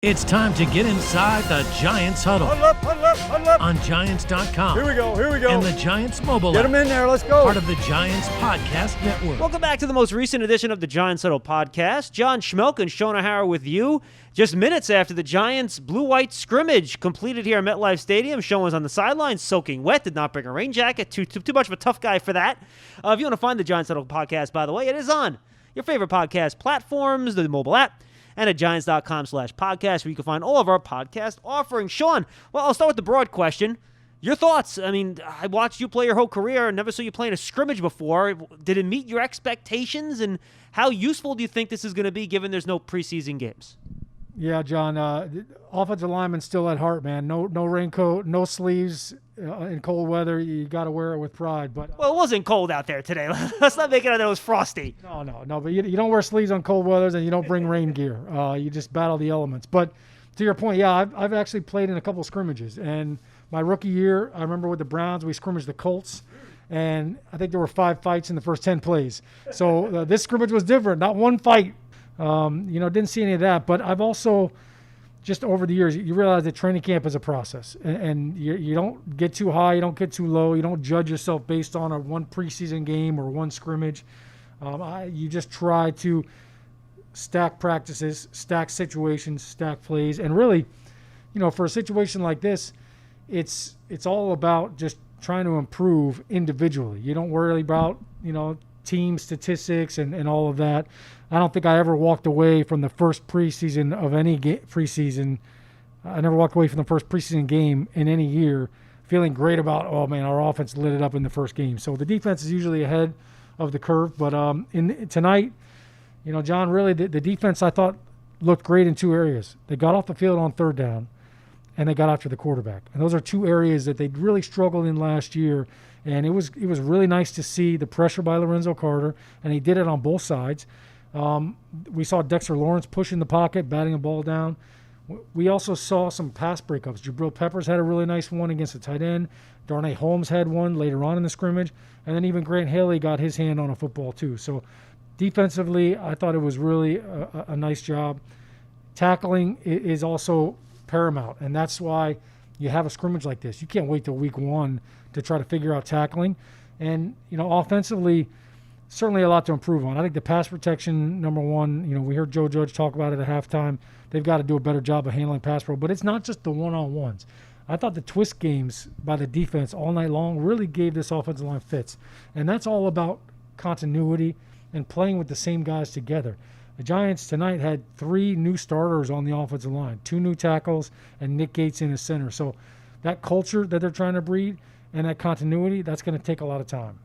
It's time to get inside the Giants huddle. Huddle up, huddle up, huddle up. On Giants.com. Here we go. And the Giants mobile Get app. them in there, let's go. Part of the Giants Podcast Network. Welcome back to the most recent edition of the Giants Huddle Podcast. John Schmelk and Shaun with you. Just minutes after the Giants' blue-white scrimmage completed here at MetLife Stadium. Shaun was on the sidelines, soaking wet, did not bring a rain jacket. Too much of a tough guy for that. If you want to find the Giants Huddle Podcast, by the way, it is on your favorite podcast platforms, the mobile app, and at Giants.com/podcast, where you can find all of our podcast offerings. Shaun, well, I'll start with the broad question. Your thoughts? I mean, I watched you play your whole career. Never saw you play in a scrimmage before. Did it meet your expectations? And how useful do you think this is going to be, given there's no preseason games? Yeah, John, offensive lineman still at heart, man. No raincoat, no sleeves in cold weather. You got to wear it with pride. But well, it wasn't cold out there today. Let's not make it out that it was frosty. No. But you don't wear sleeves on cold weathers, and you don't bring rain gear. You just battle the elements. But to your point, yeah, I've actually played in a couple scrimmages. And my rookie year, I remember with the Browns, we scrimmaged the Colts. And I think there were 5 fights in the first 10 plays. So this scrimmage was different. Not one fight. Didn't see any of that. But I've also, just over the years, you realize that training camp is a process. And you don't get too high, you don't get too low. You don't judge yourself based on one preseason game or one scrimmage. You just try to stack practices, stack situations, stack plays. And really, for a situation like this, it's all about just trying to improve individually. You don't worry about, team statistics and all of that. I don't think I ever walked away from the first preseason of any preseason. I never walked away from the first preseason game in any year feeling great about, oh, man, our offense lit it up in the first game. So the defense is usually ahead of the curve. But tonight, John, really the defense I thought looked great in 2 areas. They got off the field on third down, and they got after the quarterback. And those are 2 areas that they really struggled in last year. And it was really nice to see the pressure by Lorenzo Carter, and he did it on both sides. We saw Dexter Lawrence pushing the pocket, batting the ball down. We also saw some pass breakups. Jabril Peppers had a really nice one against the tight end. Darnay Holmes had one later on in the scrimmage. And then even Grant Haley got his hand on a football too. So defensively, I thought it was really a nice job. Tackling is also paramount, and that's why you have a scrimmage like this. You can't wait till week 1 to try to figure out tackling. And, offensively, certainly a lot to improve on. I think the pass protection, number 1, we heard Joe Judge talk about it at halftime. They've got to do a better job of handling pass pro, but it's not just the one-on-ones. I thought the twist games by the defense all night long really gave this offensive line fits. And that's all about continuity and playing with the same guys together. The Giants tonight had 3 new starters on the offensive line, 2 new tackles, and Nick Gates in the center. So that culture that they're trying to breed and that continuity, that's going to take a lot of time.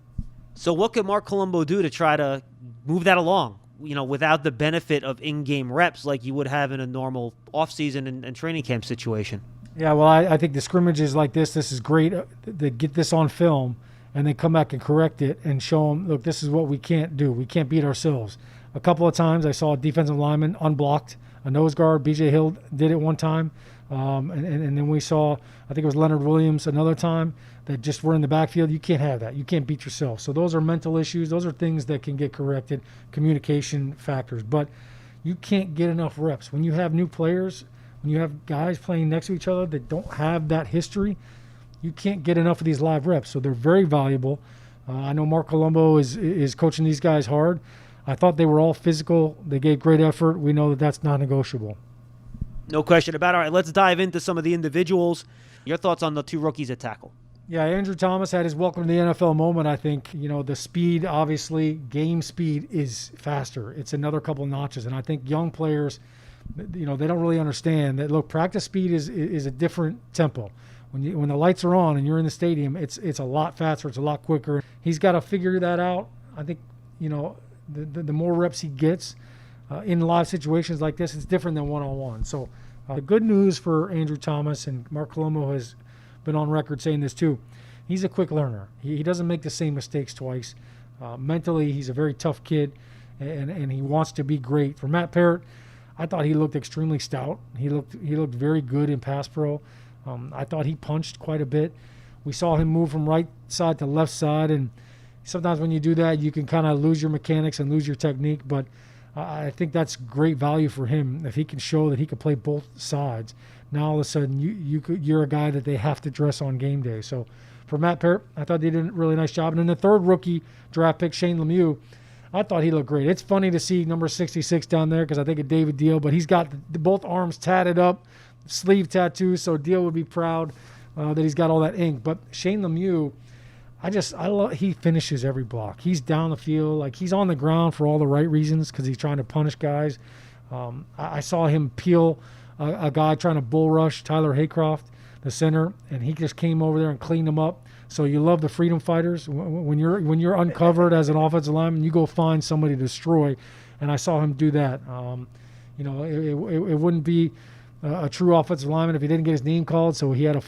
So what could Mark Colombo do to try to move that along, without the benefit of in-game reps like you would have in a normal offseason and training camp situation? Yeah, well, I think the scrimmages like this is great. They get this on film and then come back and correct it and show them, look, this is what we can't do. We can't beat ourselves. A couple of times I saw a defensive lineman unblocked, a nose guard. B.J. Hill did it one time. And then we saw, I think it was Leonard Williams another time, that just were in the backfield. You can't have that. You can't beat yourself. So those are mental issues. Those are things that can get corrected, communication factors. But you can't get enough reps. When you have new players, when you have guys playing next to each other that don't have that history, you can't get enough of these live reps. So they're very valuable. I know Mark Colombo is coaching these guys hard. I thought they were all physical. They gave great effort. We know that that's non-negotiable. No question about it. All right, let's dive into some of the individuals. Your thoughts on the 2 rookies at tackle? Yeah, Andrew Thomas had his welcome to the NFL moment. I think, the speed, obviously, game speed is faster. It's another couple notches. And I think young players, they don't really understand that, look, practice speed is a different tempo. When the lights are on and you're in the stadium, it's a lot faster. It's a lot quicker. He's got to figure that out. I think, the more reps he gets in live situations like this, it's different than one-on-one. So the good news for Andrew Thomas, and Mark Colombo has been on record saying this too, he's a quick learner. He doesn't make the same mistakes twice. Mentally, he's a very tough kid, and he wants to be great. For Matt Parrott, I thought he looked extremely stout. He looked very good in pass pro. I thought he punched quite a bit. We saw him move from right side to left side, and sometimes when you do that, you can kind of lose your mechanics and lose your technique. But I think that's great value for him if he can show that he can play both sides. Now all of a sudden you're a guy that they have to dress on game day. So for Matt Parrott, I thought they did a really nice job. And then the third rookie draft pick, Shane Lemieux, I thought he looked great. It's funny to see number 66 down there because I think of David Deal, but he's got both arms tatted up, sleeve tattoos, so Deal would be proud that he's got all that ink. But Shane Lemieux, I love he finishes every block. He's down the field, like he's on the ground for all the right reasons because he's trying to punish guys. I saw him peel a guy trying to bull rush Tyler Haycroft, the center, and he just came over there and cleaned him up. So you love the freedom fighters. When you're uncovered as an offensive lineman, you go find somebody to destroy, and I saw him do that. It wouldn't be a true offensive lineman if he didn't get his name called, so he had a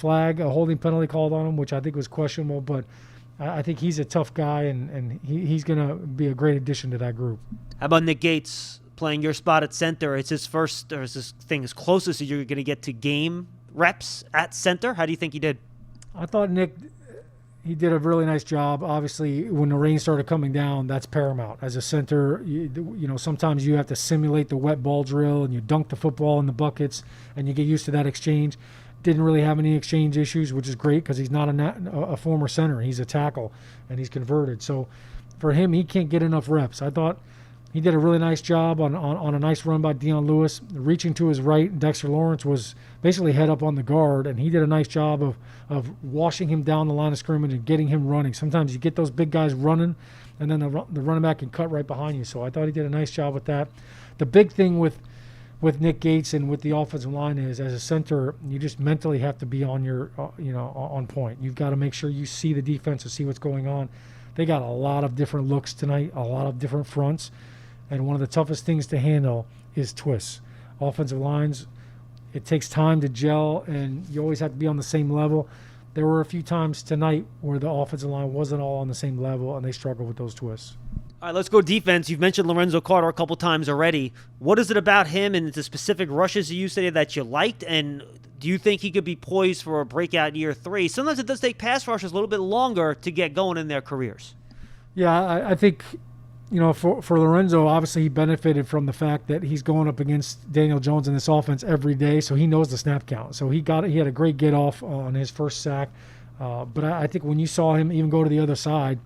holding penalty called on him, which I think was questionable, but I think he's a tough guy, and he's going to be a great addition to that group. How about Nick Gates playing your spot at center? It's his first, or is this thing as closest as you're going to get to game reps at center? How do you think he did? I thought Nick, he did a really nice job. Obviously, when the rain started coming down, that's paramount. As a center, sometimes you have to simulate the wet ball drill, and you dunk the football in the buckets, and you get used to that exchange. Didn't really have any exchange issues, which is great because he's not a former center. He's a tackle, and he's converted. So for him, he can't get enough reps. I thought he did a really nice job on a nice run by Dion Lewis. Reaching to his right, Dexter Lawrence was basically head up on the guard, and he did a nice job of washing him down the line of scrimmage and getting him running. Sometimes you get those big guys running, and then the running back can cut right behind you. So I thought he did a nice job with that. The big thing with Nick Gates and with the offensive line is, as a center, you just mentally have to be on your, on point. You've got to make sure you see the defense and see what's going on. They got a lot of different looks tonight, a lot of different fronts, and one of the toughest things to handle is twists. Offensive lines, it takes time to gel, and you always have to be on the same level. There were a few times tonight where the offensive line wasn't all on the same level, and they struggled with those twists. All right, let's go defense. You've mentioned Lorenzo Carter a couple times already. What is it about him and the specific rushes you say that you liked? And do you think he could be poised for a breakout year 3? Sometimes it does take pass rushers a little bit longer to get going in their careers. Yeah, I think, for Lorenzo, obviously he benefited from the fact that he's going up against Daniel Jones in this offense every day, so he knows the snap count. So he had a great get off on his first sack. But I think when you saw him even go to the other side,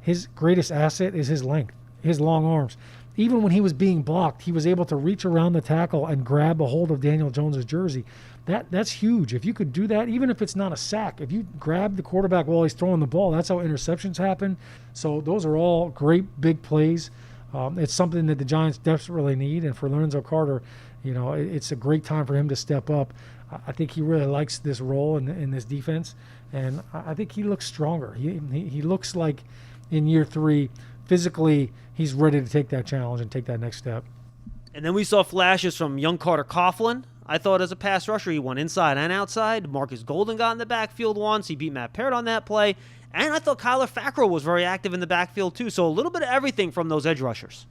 his greatest asset is his length, his long arms. Even when he was being blocked, he was able to reach around the tackle and grab a hold of Daniel Jones's jersey. That's huge. If you could do that, even if it's not a sack, if you grab the quarterback while he's throwing the ball, that's how interceptions happen. So those are all great big plays. It's something that the Giants desperately need. And for Lorenzo Carter, it's a great time for him to step up. I think he really likes this role in this defense, and I think he looks stronger. He looks like in year 3, physically, he's ready to take that challenge and take that next step. And then we saw flashes from young Carter Coughlin. I thought as a pass rusher, he went inside and outside. Marcus Golden got in the backfield once. He beat Matt Parrott on that play. And I thought Kyler Fackrell was very active in the backfield too. So a little bit of everything from those edge rushers.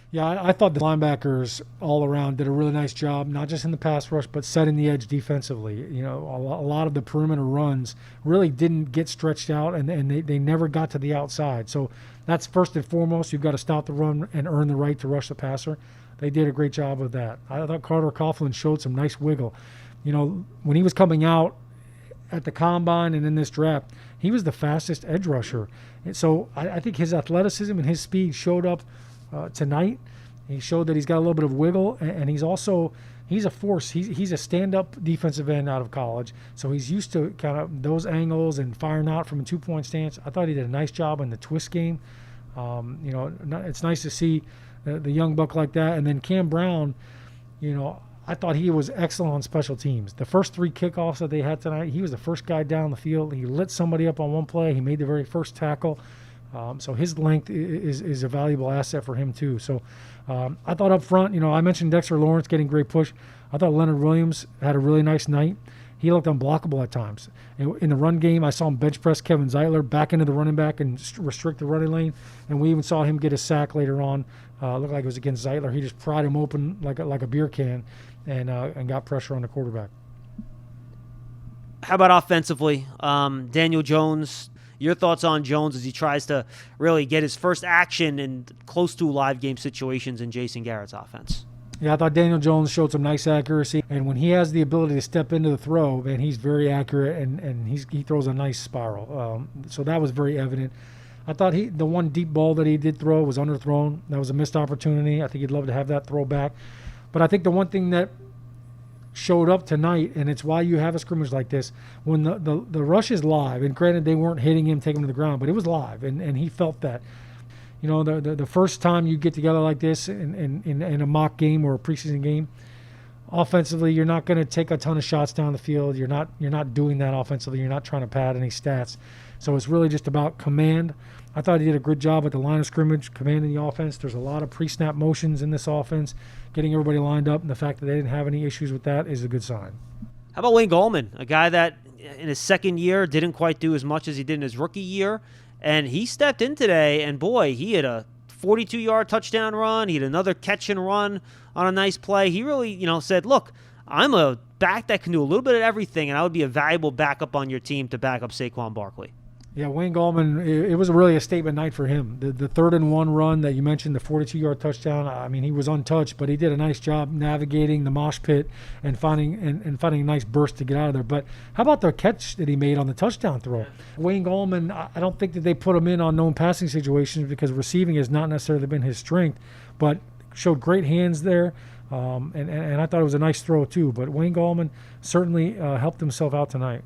Yeah, I thought the linebackers all around did a really nice job, not just in the pass rush, but setting the edge defensively. A lot of the perimeter runs really didn't get stretched out, and they never got to the outside. So that's first and foremost. You've got to stop the run and earn the right to rush the passer. They did a great job of that. I thought Carter Coughlin showed some nice wiggle. When he was coming out at the combine and in this draft, he was the fastest edge rusher. And so I think his athleticism and his speed showed up tonight. He showed that he's got a little bit of wiggle, and he's a force. He's a stand-up defensive end out of college, so he's used to kind of those angles and firing out from a 2-point stance. I thought he did a nice job in the twist game. It's nice to see the young buck like that. And then Cam Brown, I thought he was excellent on special teams. The first 3 kickoffs that they had tonight, he was the first guy down the field. He lit somebody up on one play. He made the very first tackle. So his length is a valuable asset for him too. So I thought up front, I mentioned Dexter Lawrence getting great push. I thought Leonard Williams had a really nice night. He looked unblockable at times. In the run game, I saw him bench press Kevin Zeitler back into the running back and restrict the running lane. And we even saw him get a sack later on. Looked like it was against Zeitler. He just pried him open like a beer can and got pressure on the quarterback. How about offensively? Daniel Jones, Your thoughts on Jones as he tries to really get his first action in close to live game situations in Jason Garrett's offense? Yeah, I thought Daniel Jones showed some nice accuracy, and when he has the ability to step into the throw, man, he's very accurate, and he throws a nice spiral. So that was very evident. I thought the one deep ball that he did throw was underthrown. That was a missed opportunity. I think he'd love to have that throw back. But I think the one thing that showed up tonight, and it's why you have a scrimmage like this, when the rush is live, and granted they weren't hitting him, taking him to the ground, but it was live, and he felt that. You know, the first time you get together like this in a mock game or a preseason game, offensively you're not going to take a ton of shots down the field. You're not doing that offensively. You're not trying to pad any stats. So it's really just about command. I thought he did a good job at the line of scrimmage, commanding the offense. There's a lot of pre-snap motions in this offense, getting everybody lined up, and the fact that they didn't have any issues with that is a good sign. How about Wayne Goldman, a guy that in his second year didn't quite do as much as he did in his rookie year? And he stepped in today, and boy, he had a 42-yard touchdown run. He had another catch and run on a nice play. He really, said, look, I'm a back that can do a little bit of everything, and I would be a valuable backup on your team to back up Saquon Barkley. Yeah, Wayne Goldman, it was really a statement night for him. The 3rd-and-1 run that you mentioned, the 42-yard touchdown, I mean, he was untouched, but he did a nice job navigating the mosh pit and finding a nice burst to get out of there. But how about the catch that he made on the touchdown throw? Wayne Goldman, I don't think that they put him in on known passing situations because receiving has not necessarily been his strength, but showed great hands there, and I thought it was a nice throw too. But Wayne Goldman certainly helped himself out tonight.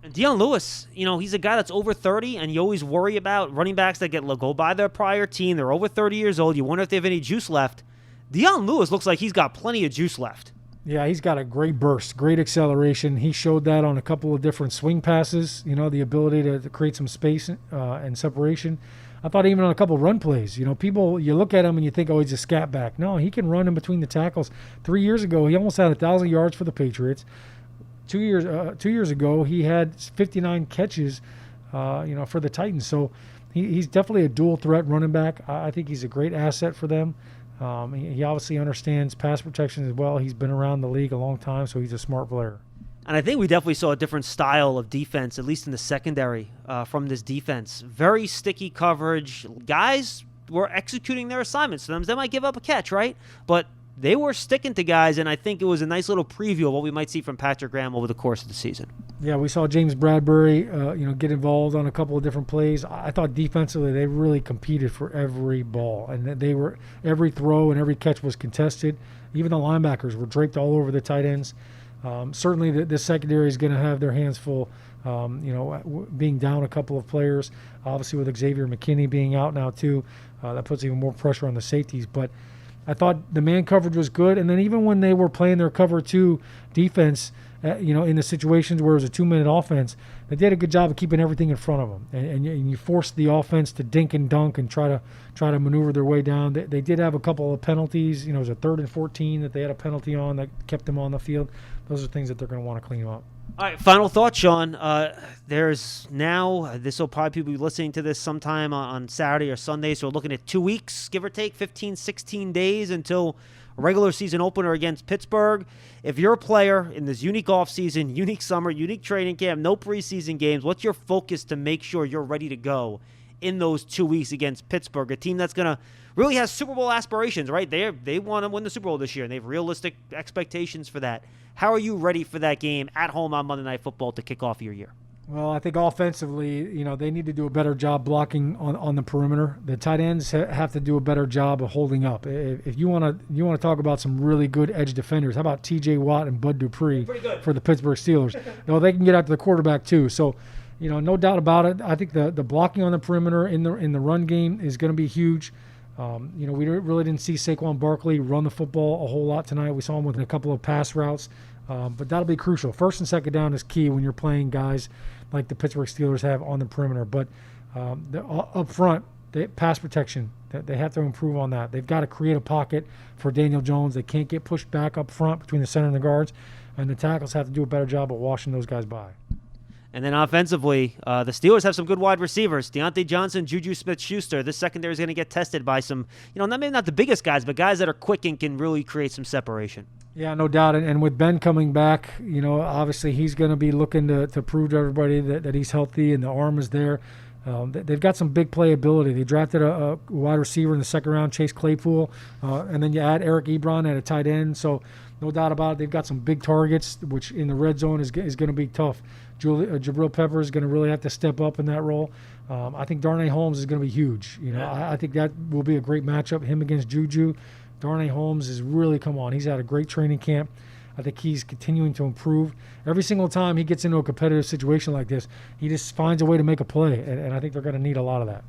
And Dion Lewis, he's a guy that's over 30, and you always worry about running backs that go by their prior team. They're over 30 years old. You wonder if they have any juice left. Dion Lewis looks like he's got plenty of juice left. Yeah, he's got a great burst, great acceleration. He showed that on a couple of different swing passes, the ability to create some space and separation. I thought even on a couple of run plays, people, you look at him and you think, oh, he's a scat back. No, he can run in between the tackles. 3 years ago, he almost had 1,000 yards for the Patriots. 2 years ago, he had 59 catches, for the Titans. So he's definitely a dual threat running back. I think he's a great asset for them. He obviously understands pass protection as well. He's been around the league a long time, so he's a smart player. And I think we definitely saw a different style of defense, at least in the secondary, from this defense. Very sticky coverage. Guys were executing their assignments. Sometimes they might give up a catch, right? But they were sticking to guys, and I think it was a nice little preview of what we might see from Patrick Graham over the course of the season. Yeah, we saw James Bradbury, get involved on a couple of different plays. I thought defensively they really competed for every ball, and every throw and every catch was contested. Even the linebackers were draped all over the tight ends. Certainly, the secondary is going to have their hands full. Being down a couple of players, obviously with Xavier McKinney being out now too, that puts even more pressure on the safeties. But I thought the man coverage was good, and then even when they were playing their cover 2 defense, in the situations where it was a 2-minute offense, they did a good job of keeping everything in front of them, and you forced the offense to dink and dunk and try to maneuver their way down. They did have a couple of penalties. It was a 3rd and 14 that they had a penalty on that kept them on the field. Those are things that they're going to want to clean up. All right, final thought, Shaun. There's now, this will probably be listening to this sometime on Saturday or Sunday, so we're looking at 2 weeks, give or take, 15, 16 days until regular season opener against Pittsburgh. If you're a player in this unique offseason, unique summer, unique training camp, no preseason games, what's your focus to make sure you're ready to go in those 2 weeks against Pittsburgh, a team that's going to really has Super Bowl aspirations, right? They want to win the Super Bowl this year, and they have realistic expectations for that. How are you ready for that game at home on Monday Night Football to kick off your year? Well, I think offensively, they need to do a better job blocking on the perimeter. The tight ends have to do a better job of holding up. If you want to talk about some really good edge defenders, how about T.J. Watt and Bud Dupree for the Pittsburgh Steelers? They can get out to the quarterback too. So, no doubt about it. I think the blocking on the perimeter in the run game is going to be huge. We really didn't see Saquon Barkley run the football a whole lot tonight. We saw him with a couple of pass routes, but that'll be crucial. 1st and 2nd down is key when you're playing guys like the Pittsburgh Steelers have on the perimeter. But up front, pass protection, they have to improve on that. They've got to create a pocket for Daniel Jones. They can't get pushed back up front between the center and the guards, and the tackles have to do a better job of washing those guys by. And then offensively, the Steelers have some good wide receivers. Deontay Johnson, Juju Smith-Schuster. This secondary is going to get tested by some, maybe not the biggest guys, but guys that are quick and can really create some separation. Yeah, no doubt. And with Ben coming back, obviously he's going to be looking to prove to everybody that he's healthy and the arm is there. They've got some big playability. They drafted a wide receiver in the second round, Chase Claypool, and then you add Eric Ebron at a tight end. So no doubt about it, they've got some big targets, which in the red zone is going to be tough. Jabril Peppers is going to really have to step up in that role. I think Darnay Holmes is going to be huge. I think that will be a great matchup, him against Juju. Darnay Holmes has really come on. He's had a great training camp. I think he's continuing to improve. Every single time he gets into a competitive situation like this, he just finds a way to make a play, and I think they're going to need a lot of that.